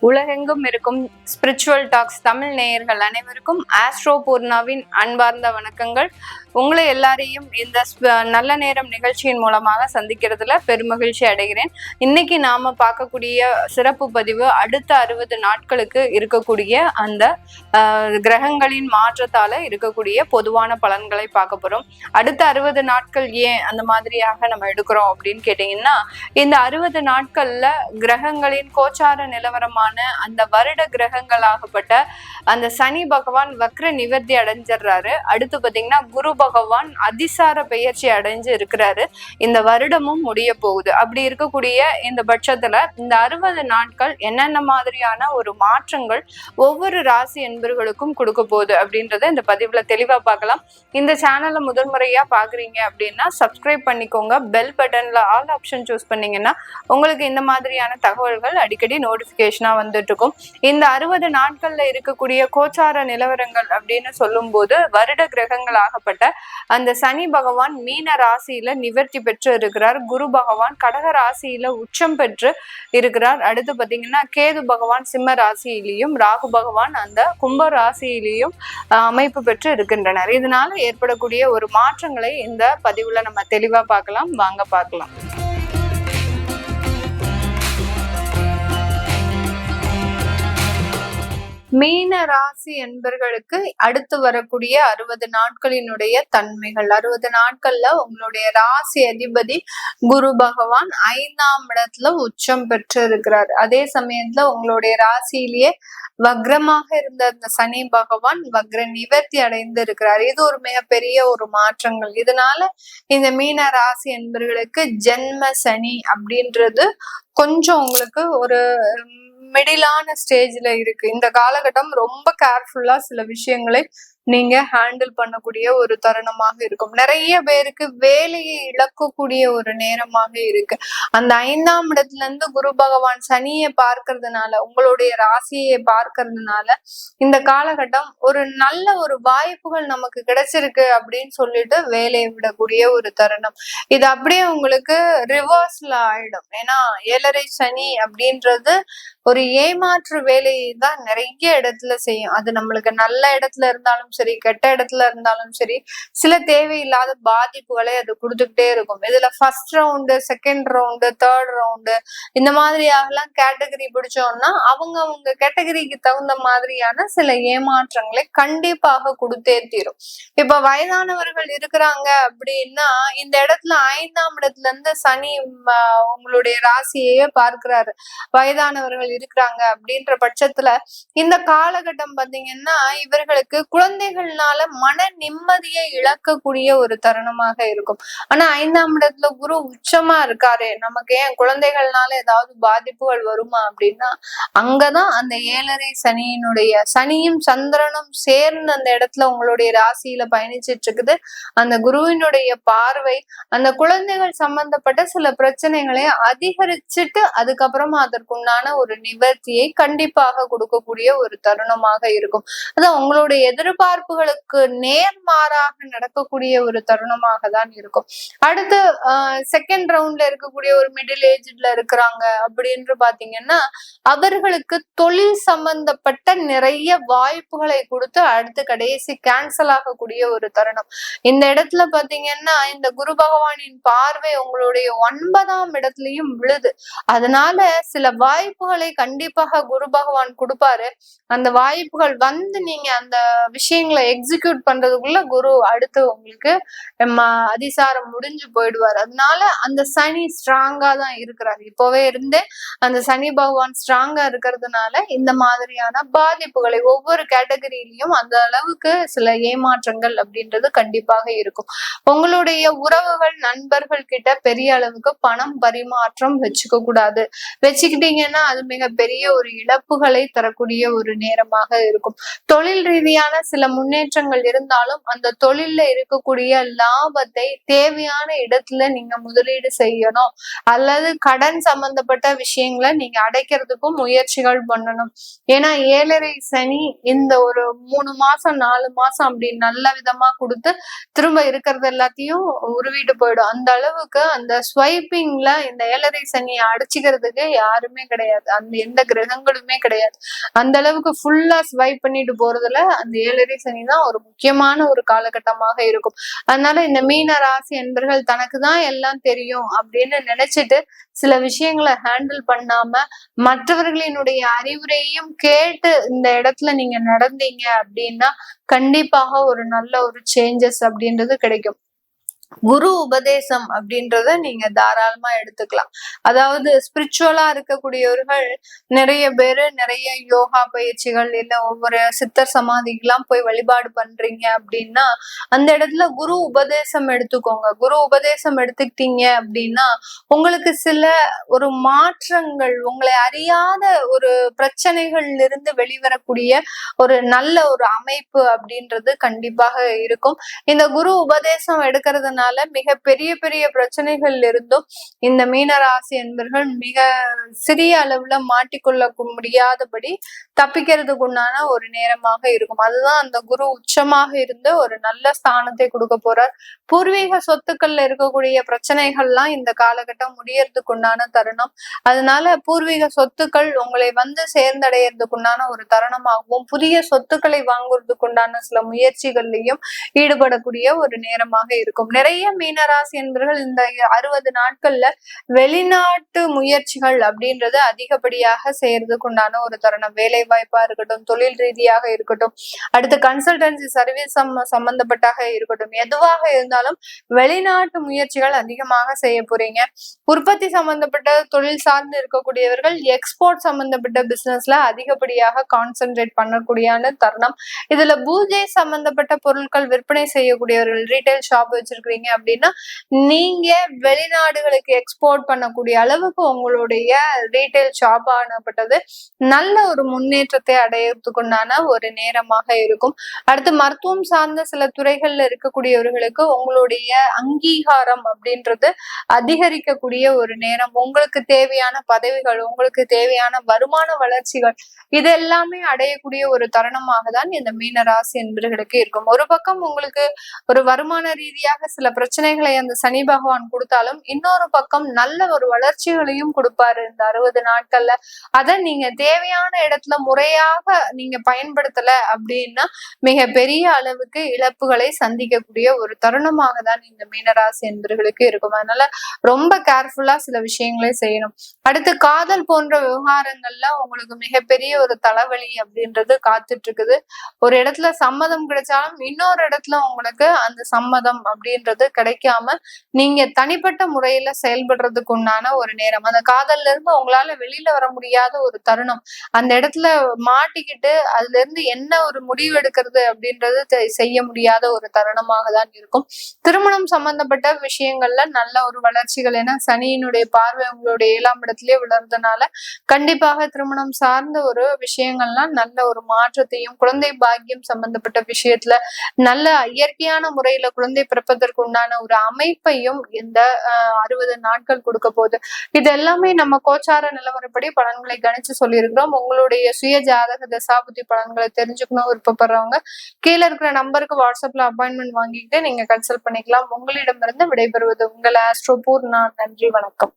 உலகெங்கும் இருக்கும் spiritual tax Tamil நேயர்கள் அனைவருக்கும் ஆஸ்ட்ரோ பூர்ணாவின் அன்பார்ந்த வணக்கங்கள். உங்களை எல்லாரையும் இந்த நல்ல நேரம் நிகழ்ச்சியின் மூலமாக சந்திக்கிறதுல பெருமகிழ்ச்சி அடைகிறேன். இன்னைக்கு நாம பார்க்கக்கூடிய சிறப்பு பதிவு அடுத்த 60 நாட்களுக்கு இருக்கக்கூடிய அந்த கிரகங்களின் மாற்றத்தால இருக்கக்கூடிய பொதுவான பலன்களை பார்க்க போறோம். அடுத்த 60 நாட்கள் ஏன் அந்த மாதிரியாக நம்ம எடுக்கிறோம் அப்படின்னு கேட்டீங்கன்னா, இந்த 60 நாட்கள்ல கிரகங்களின் கோச்சார நிலவரமான அந்த வருட கிரகங்களாகப்பட்ட அந்த சனி பகவான் வக்ர நிவர்த்தி அடைஞ்சிடுறாரு. அடுத்து பாத்தீங்கன்னா குரு பகவான் அதிசார பெயர்ச்சி அடைஞ்சு இருக்கிறாரு. இந்த வருடமும் முடிய போகுது. அப்படி இருக்கக்கூடிய இந்த பட்சத்துல இந்த 60 நாட்கள் என்னென்ன மாதிரியான ஒரு மாற்றங்கள் ஒவ்வொரு ராசி என்பர்களுக்கும் கொடுக்க போகுது அப்படின்றத இந்த பதிவுல தெளிவா பார்க்கலாம். இந்த சேனலை முதல் முறையா பாக்குறீங்க அப்படின்னா சப்ஸ்கிரைப் பண்ணிக்கோங்க. பெல் பட்டன்ல ஆல் ஆப்ஷன் சூஸ் பண்ணீங்கன்னா உங்களுக்கு இந்த மாதிரியான தகவல்கள் அடிக்கடி நோட்டிபிகேஷனா வந்துட்டு இருக்கும். இந்த 60 நாட்கள்ல இருக்கக்கூடிய கோச்சார நிலவரங்கள் அப்படின்னு சொல்லும் போது வருட கிரகங்கள் ஆகப்பட்ட அந்த சனி பகவான் மீன ராசியில நிவர்த்தி பெற்று இருக்கிறார். குரு பகவான் கடக ராசியில உச்சம் பெற்று இருக்கிறார். அடுத்து பாத்தீங்கன்னா கேது பகவான் சிம்ம ராசியிலையும் ராகு பகவான் அந்த கும்ப ராசியிலையும் அமைப்பு பெற்று இருக்கின்றனர். இதனால ஏற்படக்கூடிய ஒரு மாற்றங்களை இந்த பதிவுல நம்ம தெளிவா பார்க்கலாம். வாங்க பார்க்கலாம். மீன ராசி என்பர்களுக்கு அடுத்து வரக்கூடிய 60 நாட்களினுடைய தன்மைகள். 60 நாட்கள்ல உங்களுடைய ராசி அதிபதி குரு பகவான் 5ஆம் இடத்துல உச்சம் பெற்று இருக்கிறார். அதே சமயத்துல உங்களுடைய ராசியிலேயே வக்ரமாக இருந்த அந்த சனி பகவான் வக்ர நிவர்த்தி அடைந்து இருக்கிறார். இது ஒரு மிகப்பெரிய ஒரு மாற்றங்கள். இதனால இந்த மீன ராசி என்பர்களுக்கு ஜென்ம சனி அப்படின்றது கொஞ்சம் உங்களுக்கு ஒரு மிடிலான ஸ்டேஜ்ல இருக்கு. இந்த காலகட்டம் ரொம்ப கேர்ஃபுல்லா சில விஷயங்களை நீங்க ஹேண்டில் பண்ணக்கூடிய ஒரு தருணமாக இருக்கும். நிறைய பேருக்கு வேலையை இழக்கக்கூடிய ஒரு நேரமாக இருக்கு. அந்த 5ஆம் இடத்துல இருந்து குரு பகவான் சனியை பார்க்கறதுனால, உங்களுடைய ராசியை பார்க்கறதுனால இந்த காலகட்டம் ஒரு நல்ல ஒரு வாய்ப்புகள் நமக்கு கிடைச்சிருக்கு அப்படின்னு சொல்லிட்டு வேலையை விடக்கூடிய ஒரு தருணம். இது அப்படியே உங்களுக்கு ரிவர்ஸ்ல ஆயிடும். ஏன்னா 7.5 சனி அப்படின்றது ஒரு ஏமாற்று வேலையை தான் நிறைய இடத்துல செய்யும். அது நம்மளுக்கு நல்ல இடத்துல இருந்தாலும் சரி, கெட்ட இடத்துல இருந்தாலும் சரி, சில தேவையில்லாத பாதிப்புகளை அது கொடுத்துக்கிட்டே இருக்கும். இதுல first round, second round, third round இந்த மாதிரியாகலாம் கேட்டகரி பிடிச்சோம்னா அவங்க கேட்டகரிக்கு தகுந்த மாதிரியான சில ஏமாற்றங்களை கண்டிப்பாக கொடுத்தே தீரும். இப்ப வயதானவர்கள் இருக்கிறாங்க அப்படின்னா இந்த இடத்துல 5ஆம் இடத்துல இருந்து சனி உங்களுடைய ராசியையே பார்க்கிறாரு. வயதானவர்கள் இருக்கிறாங்க அப்படின்ற பட்சத்துல இந்த காலகட்டம் பாத்தீங்கன்னா இவர்களுக்கு குழந்தைகள்னால மன நிம்மதியை இழக்கக்கூடிய ஒரு தருணமாக இருக்கும். ஆனா 5ஆம் இடத்துல குரு உச்சமா இருக்காரு, நமக்கு ஏன் குழந்தைகள்னால ஏதாவது பாதிப்புகள் வருமா அப்படின்னா அங்கதான் அந்த 7.5 சனியும் சந்திரனும் சேர்ந்து அந்த இடத்துல உங்களுடைய ராசியில பயணிச்சிட்டு இருக்குது. அந்த குருவினுடைய பார்வை அந்த குழந்தைகள் சம்பந்தப்பட்ட சில பிரச்சனைகளை அதிகரிச்சுட்டு அதுக்கப்புறமா அதற்குண்டான ஒரு நிவர்த்தியை கண்டிப்பாக கொடுக்கக்கூடிய ஒரு தருணமாக இருக்கும். அதான் உங்களுடைய எதிர்பார்ப்புகளுக்கு நேர்மாறாக நடக்கக்கூடிய ஒரு தருணமாக தான் இருக்கும். அடுத்து செகண்ட் ரவுண்ட்ல இருக்கக்கூடிய ஒரு மிடில் ஏஜ்ல இருக்கிறாங்க அப்படின்னு பாத்தீங்கன்னா அவர்களுக்கு தொழில் சம்பந்தப்பட்ட நிறைய வாய்ப்புகளை கொடுத்து அடுத்து கடைசி கேன்சல் ஆகக்கூடிய ஒரு தருணம். இந்த இடத்துல பாத்தீங்கன்னா இந்த குரு பகவானின் பார்வை உங்களுடைய 9ஆம் இடத்துலயும் விழுது. அதனால சில வாய்ப்புகளை கண்டிப்பாக குரு பகவான் கொடுப்பாரு. அந்த வாய்ப்புகள் வந்து நீங்க அந்த விஷயங்களை எக்ஸிக்யூட் பண்றதுக்குள்ள குரு அடுத்து உங்களுக்கு அதிசாரம் முடிஞ்சு போயிடுவார். அதனால அந்த சனி ஸ்ட்ராங்கா தான் இருக்கிறார். இப்பவே இருந்தே அந்த சனி பகவான் ஸ்ட்ராங்கா இருக்கிறதுனால இந்த மாதிரியான பாதிப்புகளை ஒவ்வொரு கேட்டகரியிலையும் அந்த அளவுக்கு சில ஏமாற்றங்கள் அப்படின்றது கண்டிப்பாக இருக்கும். உங்களுடைய உறவுகள் நண்பர்கள் கிட்ட பெரிய அளவுக்கு பணம் பரிமாற்றம் வச்சுக்க கூடாது. வச்சுக்கிட்டீங்கன்னா அது மிகப்பெரிய ஒரு இழப்புகளை தரக்கூடிய ஒரு நேரமாக இருக்கும். தொழில் ரீதியான சில முன்னேற்றங்கள் இருந்தாலும் அந்த தொழில்ல இருக்கக்கூடிய லாபத்தை தேவையான இடத்துல நீங்க முதலீடு செய்யணும், அல்லது கடன் சம்பந்தப்பட்ட விஷயங்களை நீங்க அடைக்கிறதுக்கும் முயற்சிகள் பண்ணணும். ஏன்னா 7.5 சனி இந்த ஒரு 3 மாசம் 4 மாசம் அப்படி நல்ல விதமா கொடுத்து திரும்ப இருக்கிறது எல்லாத்தையும் உருவிட்டு போயிடும். அந்த அளவுக்கு அந்த ஸ்வைப்பிங்ல இந்த 7.5 சனியை அடிச்சுக்கிறதுக்கு யாருமே கிடையாது, அந்த எந்த கிரகங்களுமே கிடையாது. அந்த அளவுக்கு ஃபுல்லா ஸ்வைப் பண்ணிட்டு போறதுல அந்த 7.5 சனி தான் ஒரு முக்கியமான ஒரு காலகட்டமாக இருக்கும். அதனால இந்த மீன ராசி என்பர்கள் தனக்கு தான் எல்லாம் தெரியும் அப்படின்னு நினைச்சிட்டு சில விஷயங்களை ஹேண்டில் பண்ணாம மற்றவர்களினுடைய அறிவுரையும் கேட்டு இந்த இடத்துல நீங்க நடந்தீங்க அப்படின்னா கண்டிப்பாக ஒரு நல்ல ஒரு சேஞ்சஸ் அப்படின்றது கிடைக்கும். குரு உபதேசம் அப்படின்றத நீங்க தாராளமா எடுத்துக்கலாம். அதாவது ஸ்பிரிச்சுவலா இருக்கக்கூடியவர்கள் நிறைய பேரு நிறைய யோகா பயிற்சிகள் இல்ல ஒவ்வொரு சித்தர் சமாதிக்கெல்லாம் போய் வழிபாடு பண்றீங்க அப்படின்னா அந்த இடத்துல குரு உபதேசம் எடுத்துக்கோங்க. குரு உபதேசம் எடுத்துக்கிட்டீங்க அப்படின்னா உங்களுக்கு சில ஒரு மாற்றங்கள், உங்களை அறியாத ஒரு பிரச்சனைகள்ல இருந்து வெளிவரக்கூடிய ஒரு நல்ல ஒரு அமைப்பு அப்படின்றது கண்டிப்பாக இருக்கும். இந்த குரு உபதேசம் எடுக்கிறது மிக பெரிய பெரிய பிரச்சனைகள் இருந்தும் இந்த மீனராசி என்பர்கள் மிக சிறிய அளவுல மாட்டிக்கொள்ள முடியாதபடி தப்பிக்கிறதுக்கு உண்டான ஒரு நேரமாக இருக்கும். அதுதான் அந்த குரு உச்சமாக இருந்து ஒரு நல்ல ஸ்தானத்தை கொடுக்க போறார். பூர்வீக சொத்துக்கள்ல இருக்கக்கூடிய பிரச்சனைகள்லாம் இந்த காலகட்டம் முடியறதுக்கு உண்டான தருணம். அதனால பூர்வீக சொத்துக்கள் உங்களை வந்து சேர்ந்தடையறதுக்கு உண்டான ஒரு தருணமாகவும் புதிய சொத்துக்களை வாங்குறதுக்கு உண்டான சில முயற்சிகள்லையும் ஈடுபடக்கூடிய ஒரு நேரமாக இருக்கும். நிறைய மீனராசி என்பவர்கள் இந்த 60 நாட்கள்ல வெளிநாட்டு முயற்சிகள் அப்படின்றது அதிகப்படியாக செய்யறதுக்கு உண்டான ஒரு தருணம். வேலை வாய்ப்பா இருக்கட்டும், தொழில் ரீதியாக இருக்கட்டும், அடுத்து கன்சல்டன்சி சர்வீஸ் சம்பந்தப்பட்டாக இருக்கட்டும், எதுவாக இருந்தாலும் வெளிநாட்டு முயற்சிகள் அதிகமாக செய்ய போறீங்க. உற்பத்தி சம்பந்தப்பட்ட தொழில் சார்ந்து இருக்கக்கூடியவர்கள் எக்ஸ்போர்ட் சம்பந்தப்பட்ட பிசினஸ்ல அதிகப்படியாக கான்சென்ட்ரேட் பண்ணக்கூடிய தருணம். இதுல பூஜை சம்பந்தப்பட்ட பொருட்கள் விற்பனை செய்யக்கூடியவர்கள், ரீட்டைல் ஷாப் வச்சிருக்கீங்க அப்படின்னா நீங்க வெளிநாடுகளுக்கு எக்ஸ்போர்ட் பண்ணக்கூடிய அளவுக்கு உங்களுடைய ரீட்டைல் ஷாப் ஆனப்பட்டது நல்ல ஒரு முன்னேற்றத்தை அடையறதுக்குண்டான ஒரு நேரமாக இருக்கும். அடுத்து மருத்துவம் சார்ந்த சில துறைகள்ல இருக்கக்கூடியவர்களுக்கு உங்களுடைய அங்கீகாரம் அப்படின்றது அதிகரிக்கக்கூடிய ஒரு நேரம். உங்களுக்கு தேவையான பதவிகள், உங்களுக்கு தேவையான வருமான வளர்ச்சிகள் இது எல்லாமே அடையக்கூடிய ஒரு தருணமாக தான் இந்த மீனராசி என்பவர்களுக்கு இருக்கும். ஒரு பக்கம் உங்களுக்கு ஒரு வருமான ரீதியாக சில பிரச்சனைகளை அந்த சனி பகவான் கொடுத்தாலும் இன்னொரு பக்கம் நல்ல ஒரு வளர்ச்சிகளையும் கொடுப்பாரு இந்த 60 நாட்கள்ல. அதை நீங்க தேவையான இடத்துல முறையாக நீங்க பயன்படுத்தல அப்படின்னா மிக பெரிய அளவுக்கு இழப்புகளை சந்திக்கக்கூடிய ஒரு தருணமாக தான் இந்த மீனராசி என்பவர்களுக்கு இருக்கும். அதனால ரொம்ப கேர்ஃபுல்லா சில விஷயங்களை செய்யணும். அடுத்து காதல் போன்ற விவகாரங்கள்ல உங்களுக்கு மிகப்பெரிய ஒரு தலைவலி அப்படின்றது காத்துட்டு இருக்குது. ஒரு இடத்துல சம்மதம் கிடைச்சாலும் இன்னொரு இடத்துல உங்களுக்கு அந்த சம்மதம் அப்படின்றது கிடைக்காம நீங்க தனிப்பட்ட முறையில செயல்படுறதுக்கு உண்டான ஒரு நேரம். அந்த காதல்ல இருந்து உங்களால வெளியில வர முடியாத ஒரு தருணம். அந்த இடத்துல மாட்டிக்கிட்டு அதுல இருந்து என்ன ஒரு முடிவு எடுக்கிறது அப்படின்றது செய்ய முடியாத ஒரு தருணமாக தான் இருக்கும். திருமணம் சம்பந்தப்பட்ட விஷயங்கள்ல நல்ல ஒரு வளர்ச்சிகள், ஏன்னா சனியினுடைய பார்வை உங்களுடைய 7ஆம் இடத்திலே விழுறதுனால கண்டிப்பாக திருமணம் சார்ந்த ஒரு விஷயங்கள்லாம் நல்ல ஒரு மாற்றத்தையும், குழந்தை பாக்கியம் சம்பந்தப்பட்ட விஷயத்துல நல்ல இயற்கையான முறையில குழந்தை பிறப்பதற்கு உண்டான ஒரு அமைப்பையும் இந்த 60 நாட்கள் கொடுக்க போகுது. இது எல்லாமே நம்ம கோச்சார நிலவரப்படி பலன்களை கணிச்சு சொல்லியிருக்கிறோம். உங்களுடைய சுய ஜாதக தசாபுத்தி பலன்களை தெரிஞ்சுக்கணும் விருப்பப்படுறவங்க கீழே இருக்கிற நம்பருக்கு வாட்ஸ்அப்ல அப்பாயின்மெண்ட் வாங்கிட்டு நீங்க கன்சல்ட் பண்ணிக்கலாம். உங்களிடமிருந்து விடைபெறுவது உங்கள் ஆஸ்ட்ரோ பூர்ணா. நன்றி, வணக்கம்.